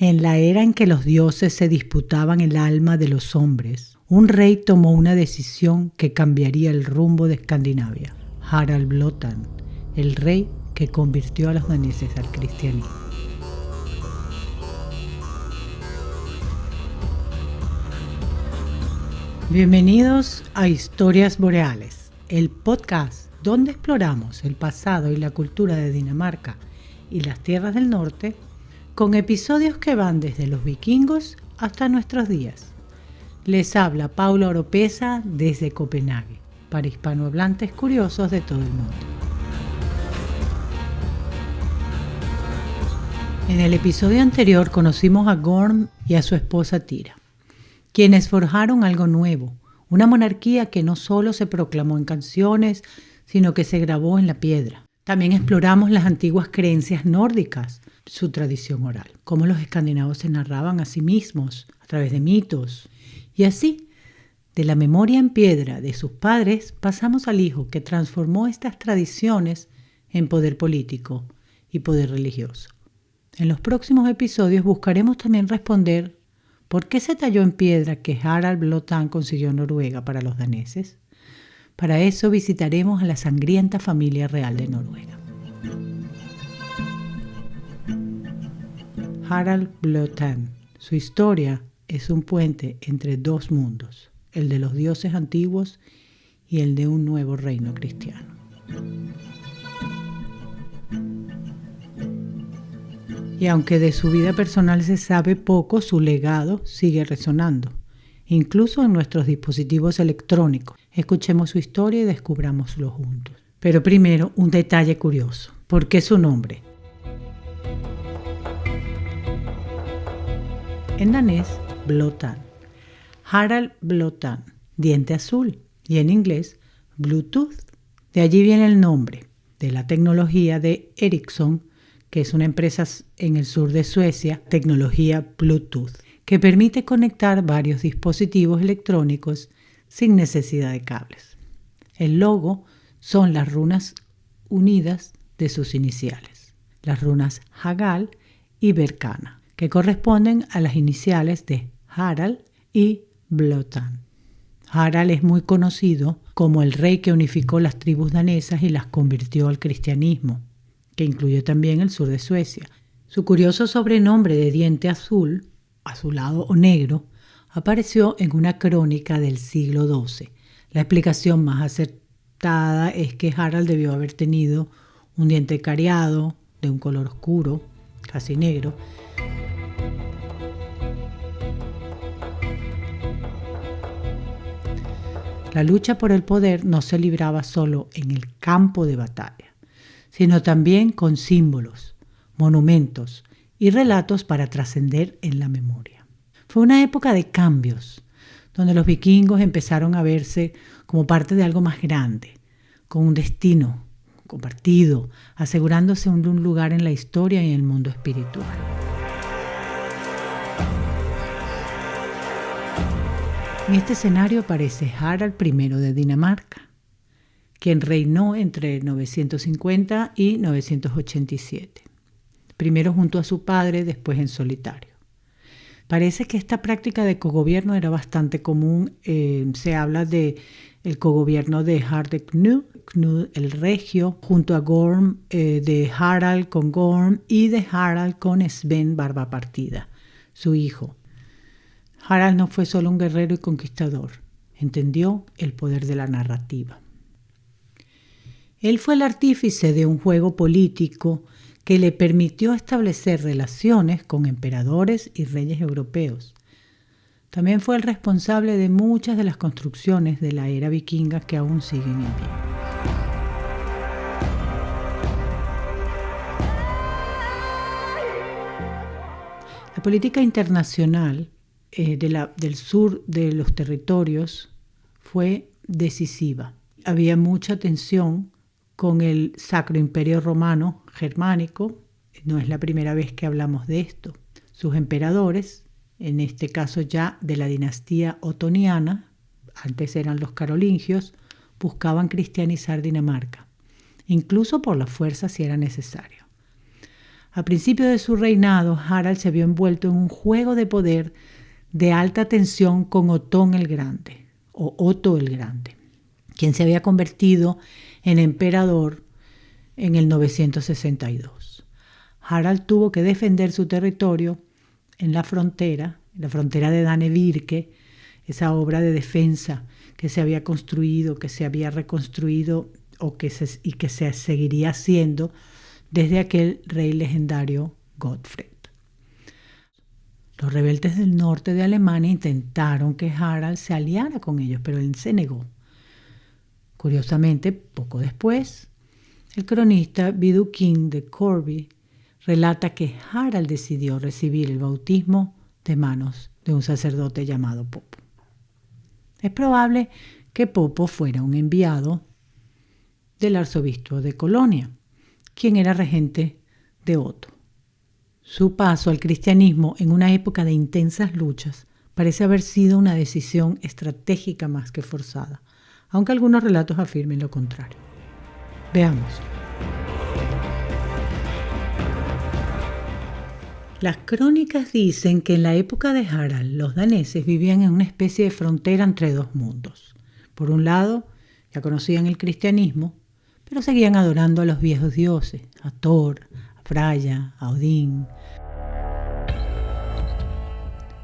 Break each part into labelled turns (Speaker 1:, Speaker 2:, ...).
Speaker 1: En la era en que los dioses se disputaban el alma de los hombres, un rey tomó una decisión que cambiaría el rumbo de Escandinavia. Harald Blåtand, el rey que convirtió a los daneses al cristianismo. Bienvenidos a Historias Boreales, el podcast donde exploramos el pasado y la cultura de Dinamarca y las tierras del norte, con episodios que van desde los vikingos hasta nuestros días. Les habla Paula Oropesa desde Copenhague, para hispanohablantes curiosos de todo el mundo. En el episodio anterior conocimos a Gorm y a su esposa Tira, quienes forjaron algo nuevo, una monarquía que no solo se proclamó en canciones, sino que se grabó en la piedra. También exploramos las antiguas creencias nórdicas, su tradición oral, cómo los escandinavos se narraban a sí mismos a través de mitos. Y así, de la memoria en piedra de sus padres, pasamos al hijo que transformó estas tradiciones en poder político y poder religioso. En los próximos episodios buscaremos también responder por qué se talló en piedra que Harald Blåtand consiguió Noruega para los daneses. Para eso visitaremos a la sangrienta familia real de Noruega. Harald Blåtand. Su historia es un puente entre dos mundos, el de los dioses antiguos y el de un nuevo reino cristiano. Y aunque de su vida personal se sabe poco, su legado sigue resonando, incluso en nuestros dispositivos electrónicos. Escuchemos su historia y descubrámoslo juntos. Pero primero, un detalle curioso. ¿Por qué su nombre? En danés, Blåtand. Harald Blåtand, diente azul, y en inglés, Bluetooth. De allí viene el nombre de la tecnología de Ericsson, que es una empresa en el sur de Suecia, tecnología Bluetooth, que permite conectar varios dispositivos electrónicos sin necesidad de cables. El logo son las runas unidas de sus iniciales, las runas Hagal y Berkana, que corresponden a las iniciales de Harald y Blåtand. Harald es muy conocido como el rey que unificó las tribus danesas y las convirtió al cristianismo, que incluyó también el sur de Suecia. Su curioso sobrenombre de diente azul, azulado o negro, apareció en una crónica del siglo XII. La explicación más acertada es que Harald debió haber tenido un diente cariado, de un color oscuro, casi negro. La lucha por el poder no se libraba solo en el campo de batalla, sino también con símbolos, monumentos y relatos para trascender en la memoria. Fue una época de cambios, donde los vikingos empezaron a verse como parte de algo más grande, con un destino compartido, asegurándose un lugar en la historia y en el mundo espiritual. En este escenario aparece Harald I de Dinamarca, quien reinó entre 950 y 987, primero junto a su padre, después en solitario. Parece que esta práctica de cogobierno era bastante común. Se habla de el cogobierno de Harald Knud el Regio, junto a Gorm, de Harald con Gorm y de Harald con Sven Barbapartida, su hijo. Harald no fue solo un guerrero y conquistador, entendió el poder de la narrativa. Él fue el artífice de un juego político que le permitió establecer relaciones con emperadores y reyes europeos. También fue el responsable de muchas de las construcciones de la era vikinga que aún siguen en pie. La política internacional del sur de los territorios fue decisiva. Había mucha tensión con el Sacro Imperio Romano Germánico. No es la primera vez que hablamos de esto. Sus emperadores, en este caso ya de la dinastía otoniana, antes eran los carolingios, buscaban cristianizar Dinamarca, incluso por la fuerza si era necesario. A principio de su reinado, Harald se vio envuelto en un juego de poder de alta tensión con Otón el Grande, o Otto el Grande, quien se había convertido en emperador en el 962. Harald tuvo que defender su territorio en la frontera de Danevirke, esa obra de defensa que se había construido, que se había reconstruido y que se seguiría haciendo desde aquel rey legendario Gottfried. Los rebeldes del norte de Alemania intentaron que Harald se aliara con ellos, pero él se negó. Curiosamente, poco después, el cronista Widukind de Corbie relata que Harald decidió recibir el bautismo de manos de un sacerdote llamado Popo. Es probable que Popo fuera un enviado del arzobispo de Colonia, quien era regente de Otto. Su paso al cristianismo en una época de intensas luchas parece haber sido una decisión estratégica más que forzada, aunque algunos relatos afirmen lo contrario. Veamos. Las crónicas dicen que en la época de Harald, los daneses vivían en una especie de frontera entre dos mundos. Por un lado, ya conocían el cristianismo, pero seguían adorando a los viejos dioses, a Thor, a Freya, a Odín.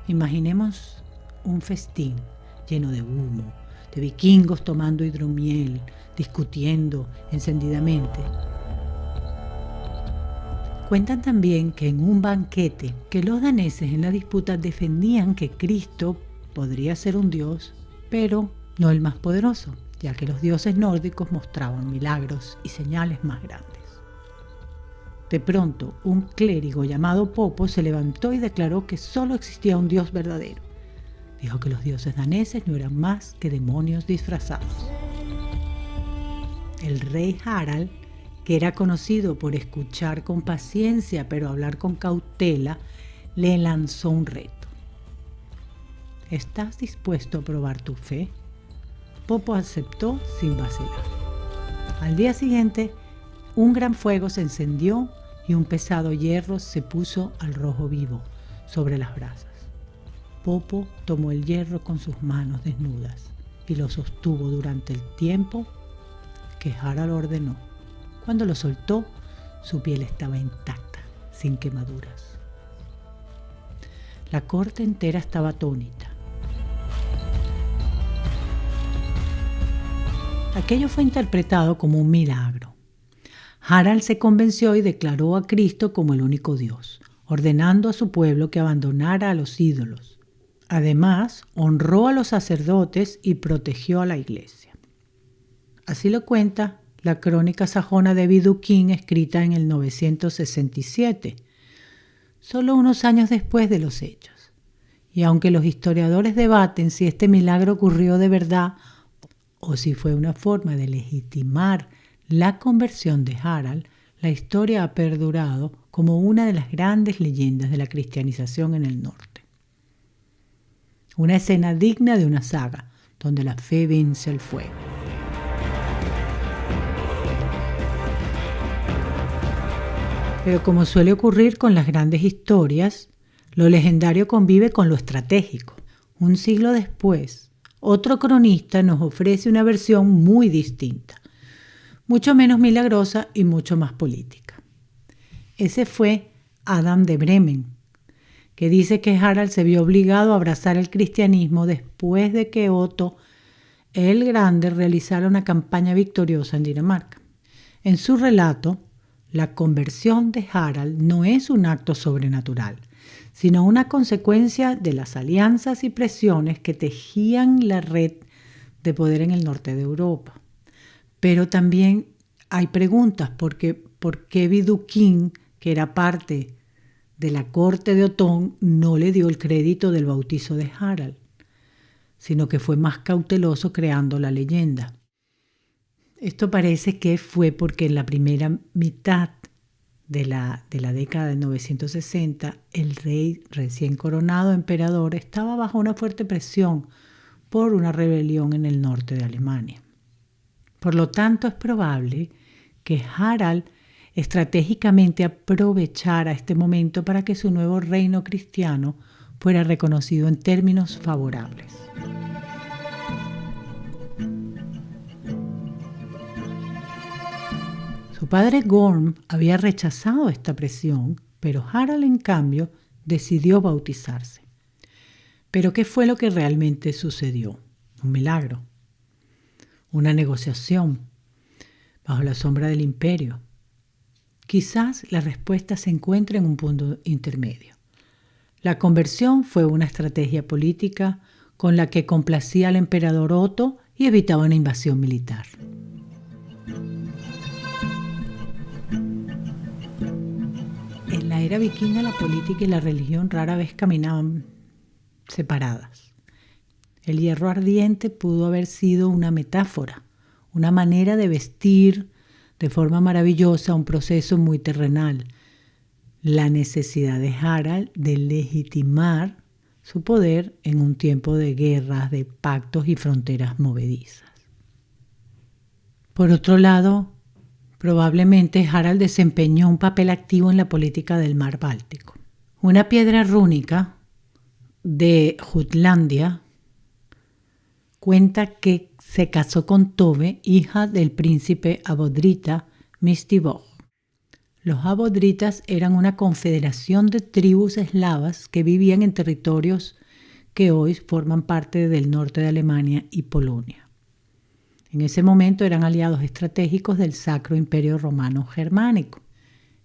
Speaker 1: Imaginemos un festín lleno de humo, de vikingos tomando hidromiel, discutiendo encendidamente. Cuentan también que en un banquete que los daneses en la disputa defendían que Cristo podría ser un dios, pero no el más poderoso, ya que los dioses nórdicos mostraban milagros y señales más grandes. De pronto, un clérigo llamado Popo se levantó y declaró que solo existía un dios verdadero. Dijo que los dioses daneses no eran más que demonios disfrazados. El rey Harald, que era conocido por escuchar con paciencia pero hablar con cautela, le lanzó un reto. ¿Estás dispuesto a probar tu fe? Popo aceptó sin vacilar. Al día siguiente, un gran fuego se encendió y un pesado hierro se puso al rojo vivo sobre las brasas. Popo tomó el hierro con sus manos desnudas y lo sostuvo durante el tiempo que Harald ordenó. Cuando lo soltó, su piel estaba intacta, sin quemaduras. La corte entera estaba atónita. Aquello fue interpretado como un milagro. Harald se convenció y declaró a Cristo como el único Dios, ordenando a su pueblo que abandonara a los ídolos. Además, honró a los sacerdotes y protegió a la iglesia. Así lo cuenta la crónica sajona de Widukind, escrita en el 967, solo unos años después de los hechos. Y aunque los historiadores debaten si este milagro ocurrió de verdad o si fue una forma de legitimar la conversión de Harald, la historia ha perdurado como una de las grandes leyendas de la cristianización en el norte. Una escena digna de una saga, donde la fe vence el fuego. Pero como suele ocurrir con las grandes historias, lo legendario convive con lo estratégico. Un siglo después, otro cronista nos ofrece una versión muy distinta, mucho menos milagrosa y mucho más política. Ese fue Adam de Bremen, que dice que Harald se vio obligado a abrazar el cristianismo después de que Otto el Grande realizara una campaña victoriosa en Dinamarca. En su relato, la conversión de Harald no es un acto sobrenatural, sino una consecuencia de las alianzas y presiones que tejían la red de poder en el norte de Europa. Pero también hay preguntas, porque ¿por qué Widukind, que era parte de la corte de Otón, no le dio el crédito del bautizo de Harald, sino que fue más cauteloso creando la leyenda? Esto parece que fue porque en la primera mitad de la década de 960, el rey recién coronado emperador estaba bajo una fuerte presión por una rebelión en el norte de Alemania. Por lo tanto, es probable que Harald estratégicamente aprovechara este momento para que su nuevo reino cristiano fuera reconocido en términos favorables. Su padre Gorm había rechazado esta presión, pero Harald, en cambio, decidió bautizarse. ¿Pero qué fue lo que realmente sucedió? Un milagro, una negociación bajo la sombra del imperio. Quizás la respuesta se encuentre en un punto intermedio. La conversión fue una estrategia política con la que complacía al emperador Otto y evitaba una invasión militar. En la era vikinga, la política y la religión rara vez caminaban separadas. El hierro ardiente pudo haber sido una metáfora, una manera de vestir de forma maravillosa un proceso muy terrenal, la necesidad de Harald de legitimar su poder en un tiempo de guerras, de pactos y fronteras movedizas. Por otro lado, probablemente Harald desempeñó un papel activo en la política del mar Báltico. Una piedra rúnica de Jutlandia cuenta que se casó con Tove, hija del príncipe abodrita Mistivoj. Los abodritas eran una confederación de tribus eslavas que vivían en territorios que hoy forman parte del norte de Alemania y Polonia. En ese momento eran aliados estratégicos del Sacro Imperio Romano Germánico.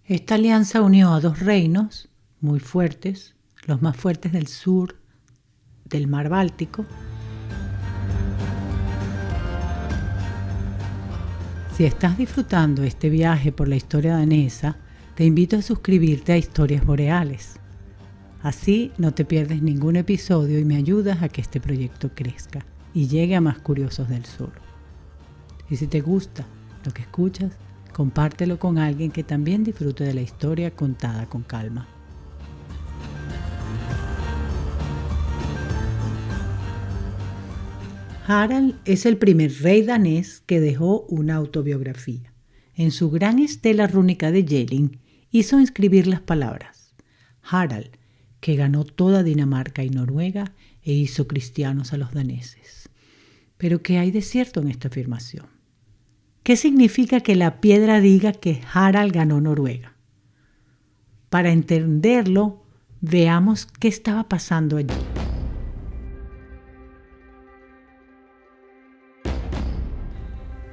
Speaker 1: Esta alianza unió a dos reinos muy fuertes, los más fuertes del sur del mar Báltico. Si estás disfrutando este viaje por la historia danesa, te invito a suscribirte a Historias Boreales. Así no te pierdes ningún episodio y me ayudas a que este proyecto crezca y llegue a más curiosos del sur. Y si te gusta lo que escuchas, compártelo con alguien que también disfrute de la historia contada con calma. Harald es el primer rey danés que dejó una autobiografía. En su gran estela rúnica de Jelling hizo inscribir las palabras: Harald, que ganó toda Dinamarca y Noruega e hizo cristianos a los daneses. Pero ¿qué hay de cierto en esta afirmación? ¿Qué significa que la piedra diga que Harald ganó Noruega? Para entenderlo, veamos qué estaba pasando allí.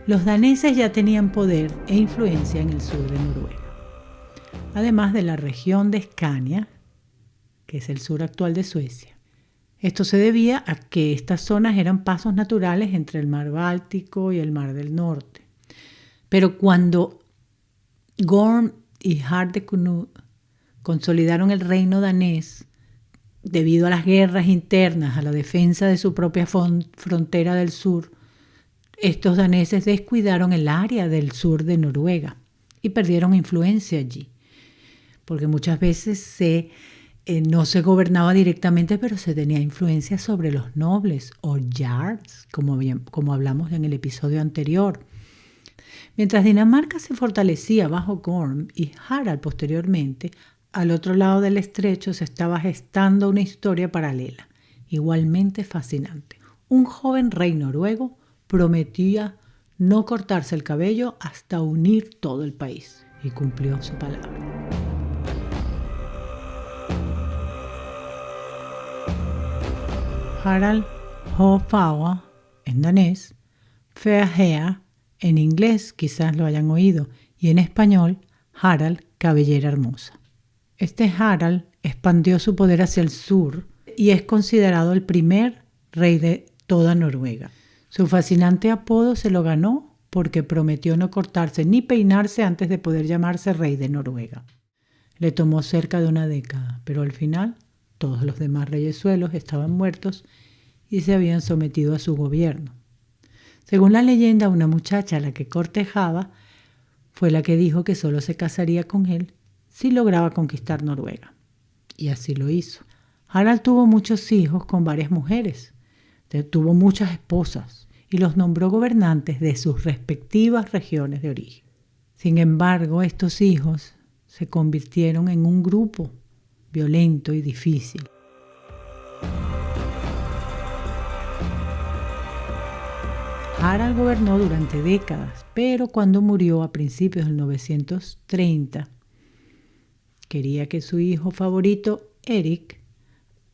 Speaker 1: Los daneses ya tenían poder e influencia en el sur de Noruega, además de la región de Escania, que es el sur actual de Suecia. Esto se debía a que estas zonas eran pasos naturales entre el mar Báltico y el mar del Norte. Pero cuando Gorm y Hardeknud consolidaron el reino danés, debido a las guerras internas, a la defensa de su propia frontera del sur, estos daneses descuidaron el área del sur de Noruega y perdieron influencia allí, porque muchas veces no se gobernaba directamente, pero se tenía influencia sobre los nobles o jarls, como hablamos en el episodio anterior. Mientras Dinamarca se fortalecía bajo Gorm y Harald posteriormente, al otro lado del estrecho se estaba gestando una historia paralela, igualmente fascinante. Un joven rey noruego prometía no cortarse el cabello hasta unir todo el país, y cumplió su palabra. Harald Hårfagre en danés, Fair Hair en inglés, quizás lo hayan oído, y en español, Harald, cabellera hermosa. Este Harald expandió su poder hacia el sur y es considerado el primer rey de toda Noruega. Su fascinante apodo se lo ganó porque prometió no cortarse ni peinarse antes de poder llamarse rey de Noruega. Le tomó cerca de una década, pero al final todos los demás reyesuelos estaban muertos y se habían sometido a su gobierno. Según la leyenda, una muchacha a la que cortejaba fue la que dijo que solo se casaría con él si lograba conquistar Noruega. Y así lo hizo. Harald tuvo muchos hijos con varias mujeres, tuvo muchas esposas y los nombró gobernantes de sus respectivas regiones de origen. Sin embargo, estos hijos se convirtieron en un grupo violento y difícil. Harald gobernó durante décadas, pero cuando murió a principios del 930, quería que su hijo favorito, Eric,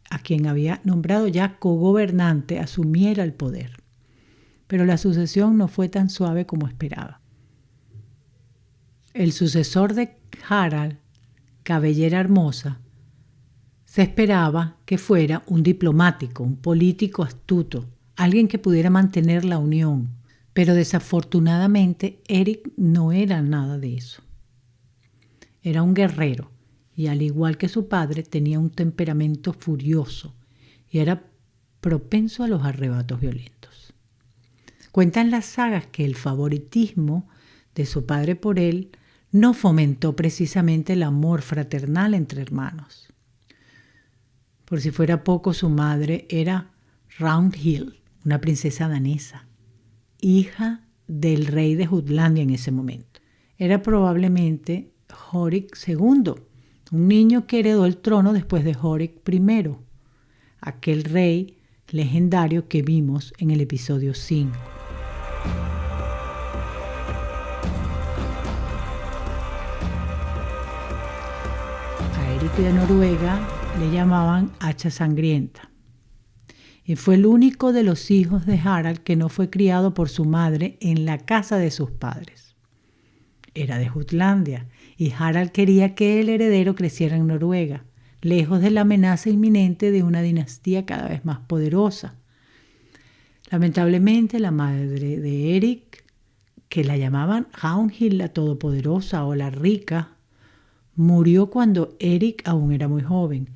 Speaker 1: a quien había nombrado ya cogobernante, asumiera el poder. Pero la sucesión no fue tan suave como esperaba. El sucesor de Harald, Cabellera Hermosa, se esperaba que fuera un diplomático, un político astuto, alguien que pudiera mantener la unión. Pero desafortunadamente Eric no era nada de eso. Era un guerrero y al igual que su padre tenía un temperamento furioso y era propenso a los arrebatos violentos. Cuentan las sagas que el favoritismo de su padre por él no fomentó precisamente el amor fraternal entre hermanos. Por si fuera poco, su madre era Ragnhild, una princesa danesa, hija del rey de Jutlandia en ese momento. Era probablemente Horik II, un niño que heredó el trono después de Horik I, aquel rey legendario que vimos en el episodio 5. A Eric de Noruega le llamaban Hacha Sangrienta. Y fue el único de los hijos de Harald que no fue criado por su madre en la casa de sus padres. Era de Jutlandia y Harald quería que el heredero creciera en Noruega, lejos de la amenaza inminente de una dinastía cada vez más poderosa. Lamentablemente, la madre de Eric, que la llamaban Ragnhild la Todopoderosa o la Rica, murió cuando Eric aún era muy joven.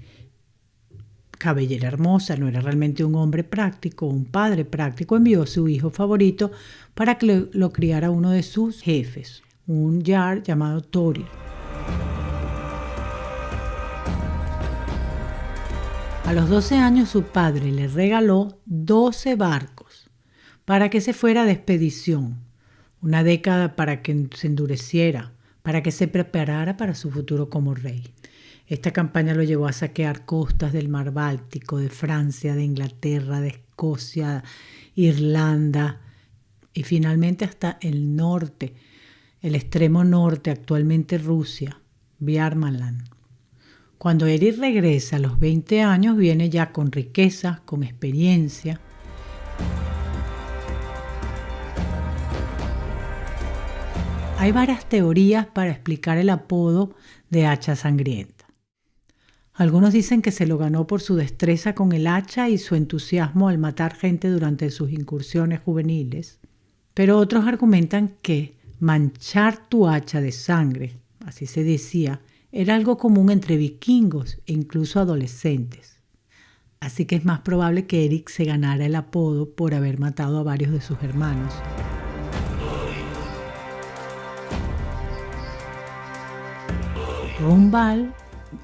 Speaker 1: Cabellera Hermosa no era realmente un hombre práctico, un padre práctico, envió a su hijo favorito para que lo criara uno de sus jefes, un jarl llamado Thorir. A los 12 años su padre le regaló 12 barcos para que se fuera de expedición, una década para que se endureciera, para que se preparara para su futuro como rey. Esta campaña lo llevó a saquear costas del mar Báltico, de Francia, de Inglaterra, de Escocia, Irlanda y finalmente hasta el norte, el extremo norte, actualmente Rusia, Värmland. Cuando Eric regresa a los 20 años, viene ya con riqueza, con experiencia. Hay varias teorías para explicar el apodo de Hacha Sangrienta. Algunos dicen que se lo ganó por su destreza con el hacha y su entusiasmo al matar gente durante sus incursiones juveniles, pero otros argumentan que manchar tu hacha de sangre, así se decía, era algo común entre vikingos e incluso adolescentes. Así que es más probable que Eric se ganara el apodo por haber matado a varios de sus hermanos. Runval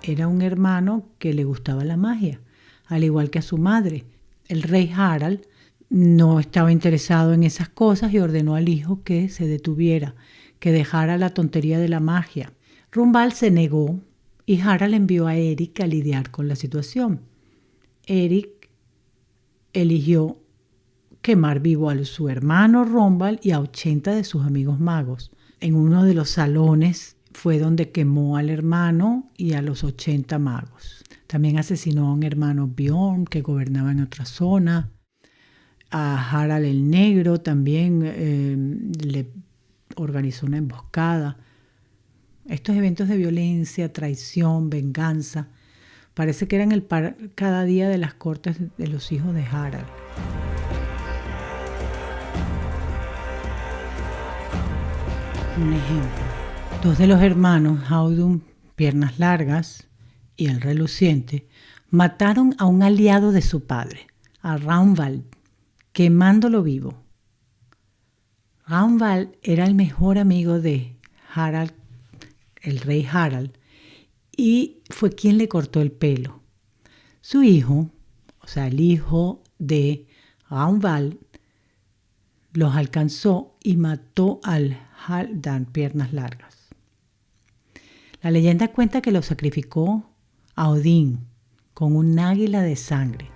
Speaker 1: era un hermano que le gustaba la magia, al igual que a su madre. El rey Harald no estaba interesado en esas cosas y ordenó al hijo que se detuviera, que dejara la tontería de la magia. Runval se negó y Harald envió a Eric a lidiar con la situación. Eric eligió quemar vivo a su hermano Runval y a 80 de sus amigos magos. En uno de los salones fue donde quemó al hermano y a los 80 magos. También asesinó a un hermano Bjorn que gobernaba en otra zona. A Harald el Negro también le organizó una emboscada. Estos eventos de violencia, traición, venganza, parece que eran el pan cada día de las cortes de los hijos de Harald. Un ejemplo. Dos de los hermanos, Audun, Piernas Largas, y el Reluciente, mataron a un aliado de su padre, a Ragnvald, quemándolo vivo. Ragnvald era el mejor amigo de Harald, el rey Harald, y fue quien le cortó el pelo. Su hijo, o sea, el hijo de Ragnvald, los alcanzó y mató al Halfdan Piernas Largas. La leyenda cuenta que lo sacrificó a Odín con un águila de sangre.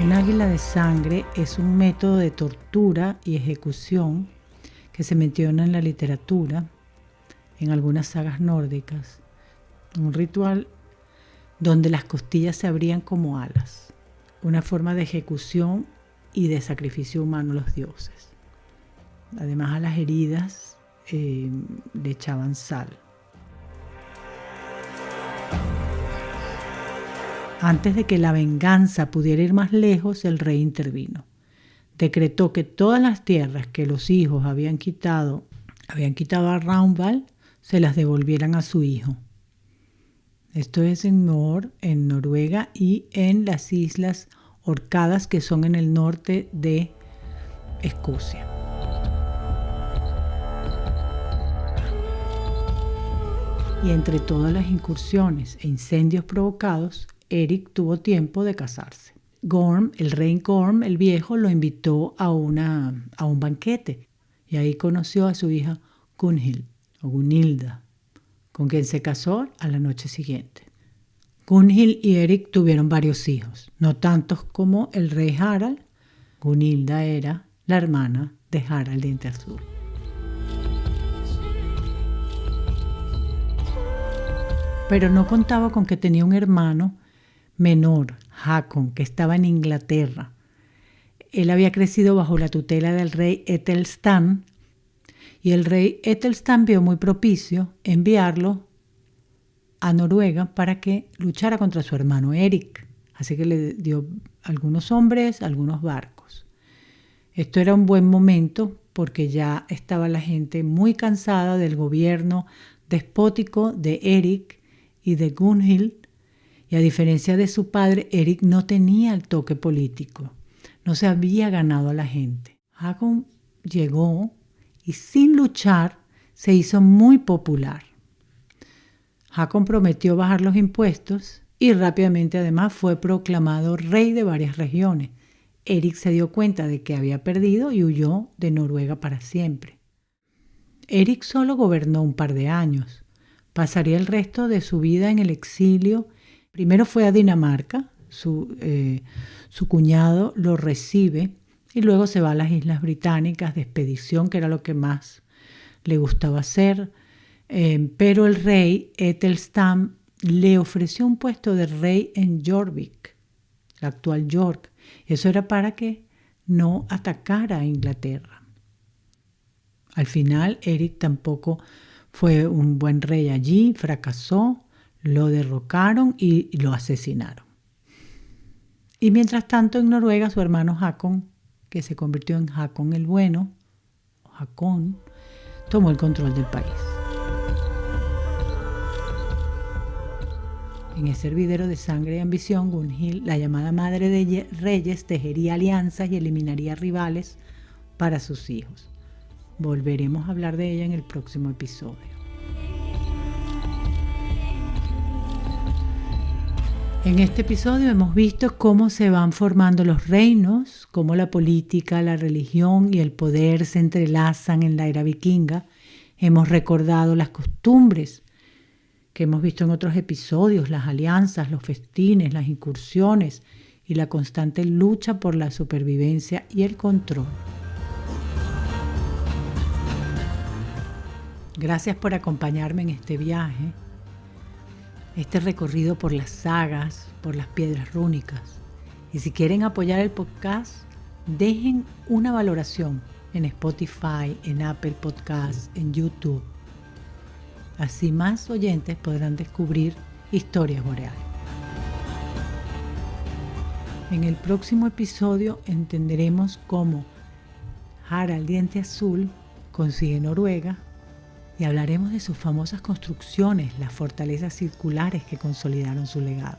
Speaker 1: Un águila de sangre es un método de tortura y ejecución que se menciona en la literatura, en algunas sagas nórdicas. Un ritual donde las costillas se abrían como alas. Una forma de ejecución y de sacrificio humano a los dioses. Además, a las heridas le echaban sal. Antes de que la venganza pudiera ir más lejos, el rey intervino. Decretó que todas las tierras que los hijos habían quitado a Ragnvald se las devolvieran a su hijo. Esto es en Noruega y en las Islas Orcadas, que son en el norte de Escocia. Y entre todas las incursiones e incendios provocados, Eric tuvo tiempo de casarse. Gorm, el rey Gorm, el viejo, lo invitó a un banquete y ahí conoció a su hija Gunhilda, con quien se casó a la noche siguiente. Gunhild y Eric tuvieron varios hijos, no tantos como el rey Harald. Gunhilda era la hermana de Harald Diente Azul. Pero no contaba con que tenía un hermano menor, Hakon, que estaba en Inglaterra. Él había crecido bajo la tutela del rey Ethelstan y el rey Ethelstan vio muy propicio enviarlo a Noruega para que luchara contra su hermano Eric. Así que le dio algunos hombres, algunos barcos. Esto era un buen momento porque ya estaba la gente muy cansada del gobierno despótico de Eric y de Gunhild, y a diferencia de su padre, Eric no tenía el toque político, no se había ganado a la gente. Hakon llegó y sin luchar se hizo muy popular. Hakon prometió bajar los impuestos y rápidamente además fue proclamado rey de varias regiones. Eric se dio cuenta de que había perdido y huyó de Noruega para siempre. Eric solo gobernó un par de años. Pasaría el resto de su vida en el exilio. Primero fue a Dinamarca, su cuñado lo recibe y luego se va a las Islas Británicas de expedición, que era lo que más le gustaba hacer. Pero el rey Ethelstan le ofreció un puesto de rey en Jorvik, la actual York. Eso era para que no atacara a Inglaterra. Al final, Eric tampoco fue un buen rey allí, fracasó, lo derrocaron y lo asesinaron. Y mientras tanto en Noruega su hermano Hakon, que se convirtió en Hakon el Bueno, Hakon, tomó el control del país. En ese hervidero de sangre y ambición, Gunhild, la llamada madre de reyes, tejería alianzas y eliminaría rivales para sus hijos. Volveremos a hablar de ella en el próximo episodio. En este episodio hemos visto cómo se van formando los reinos, cómo la política, la religión y el poder se entrelazan en la era vikinga. Hemos recordado las costumbres que hemos visto en otros episodios, las alianzas, los festines, las incursiones y la constante lucha por la supervivencia y el control. Gracias por acompañarme en este viaje, este recorrido por las sagas, por las piedras rúnicas. Y si quieren apoyar el podcast, dejen una valoración en Spotify, en Apple Podcasts, en YouTube. Así más oyentes podrán descubrir historias boreales. En el próximo episodio entenderemos cómo Harald Diente Azul consigue Noruega y hablaremos de sus famosas construcciones, las fortalezas circulares que consolidaron su legado.